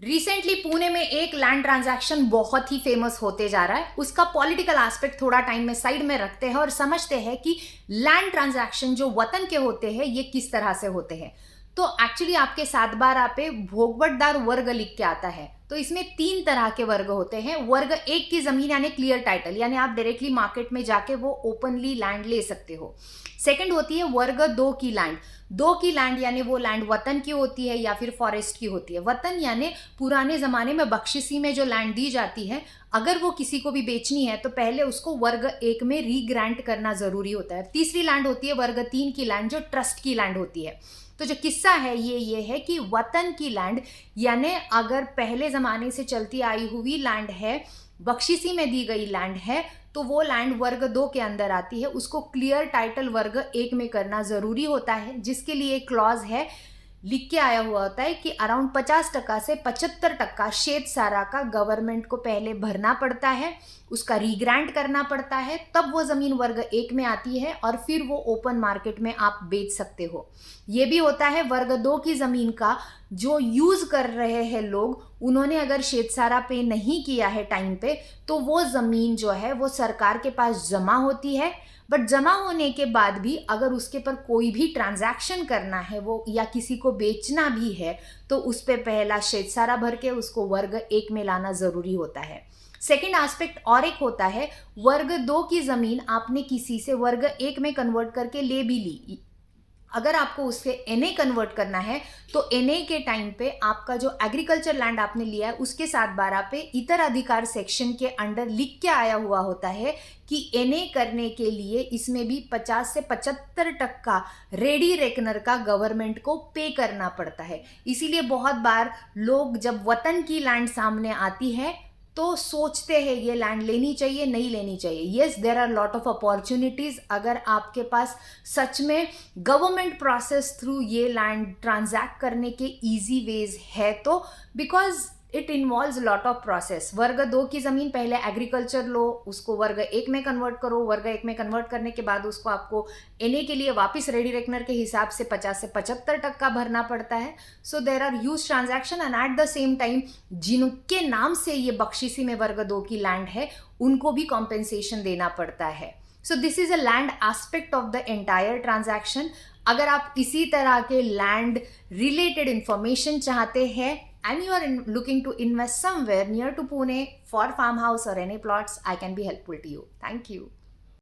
Recently Pune में एक land transaction बहुत ही फेमस होते जा रहा है। उसका पॉलिटिकल एस्पेक्ट थोड़ा टाइम में साइड में रखते हैं और समझते हैं कि लैंड ट्रांजैक्शन जो वतन के होते हैं ये किस तरह से होते हैं। तो एक्चुअली आपके 7/12 पे भोगवटदार वर्ग लिख के आता है। तो इसमें 3 तरह के वर्ग होते हैं। वर्ग 1 की जमीन यानी क्लियर टाइटल, यानी आप डायरेक्टली मार्केट में जाके वो ओपनली लैंड ले सकते हो। सेकंड होती है वर्ग 2 की लैंड। 2 की लैंड यानी वो लैंड वतन की होती है या फिर फॉरेस्ट की होती है। वतन यानी पुराने जमाने में बख्शिशी में जो लैंड दी जाती है, अगर वो किसी को भी बेचनी है तो पहले उसको वर्ग 1 में रीग्रांट करना जरूरी होता है। तीसरी लैंड होती है वर्ग 3 की लैंड, जो ट्रस्ट की लैंड होती है। तो जो किस्सा है ये है कि वतन की लैंड यानी अगर पहले जमाने से चलती आई हुई लैंड है, बख्शिशी में दी गई लैंड है, तो वो लैंड वर्ग 2 के अंदर आती है। उसको क्लियर टाइटल वर्ग 1 में करना जरूरी होता है, जिसके लिए एक क्लॉज है, लिख के आया हुआ होता है कि अराउंड 50% से 75% शेत सारा का गवर्नमेंट को पहले भरना पड़ता है, उसका रीग्रांट करना पड़ता है, तब वो जमीन वर्ग 1 में आती है और फिर वो ओपन मार्केट में आप बेच सकते हो। ये भी होता है वर्ग 2 की जमीन का जो यूज कर रहे हैं लोग, उन्होंने अगर शेतसारा पे नहीं किया है टाइम पे, तो वो जमीन जो है वो सरकार के पास जमा होती है। बट जमा होने के बाद भी अगर उसके पर कोई भी ट्रांजैक्शन करना है वो या किसी को बेचना भी है, तो उस पर पहला शेतसारा भर के उसको वर्ग 1 में लाना जरूरी होता है। सेकेंड एस्पेक्ट और एक होता है, वर्ग 2 की जमीन आपने किसी से वर्ग 1 में कन्वर्ट करके ले भी ली, अगर आपको उससे एनए कन्वर्ट करना है तो एनए के टाइम पे आपका जो एग्रीकल्चर लैंड आपने लिया है उसके 7/12 पे इतर अधिकार सेक्शन के अंडर लिख के आया हुआ होता है कि एनए करने के लिए इसमें भी 50 से 75% रेडी रेकनर का गवर्नमेंट को पे करना पड़ता है। इसीलिए बहुत बार लोग जब वतन की लैंड सामने आती है तो सोचते हैं ये लैंड लेनी चाहिए नहीं लेनी चाहिए। Yes, there are lot of opportunities अगर आपके पास सच में गवर्नमेंट प्रोसेस थ्रू ये लैंड ट्रांजैक्ट करने के इजी वेज है तो, because it involves lot of process. वर्ग 2 की जमीन पहले एग्रीकल्चर लो, उसको वर्ग 1 में कन्वर्ट करो, वर्ग 1 में कन्वर्ट करने के बाद उसको आपको एनए के लिए वापस रेडी रेकनर के हिसाब से 50 से 75% भरना पड़ता है। So there are huge transaction and at the same time जिनके नाम से ये बख्शिशी में वर्ग 2 की लैंड है उनको भी कॉम्पेंसेशन देना पड़ता है। So this is a land aspect of the entire transaction. अगर आप इसी तरह के लैंड रिलेटेड इंफॉर्मेशन चाहते हैं and you are looking to invest somewhere near to Pune for farmhouse or any plots, I can be helpful to you. Thank you.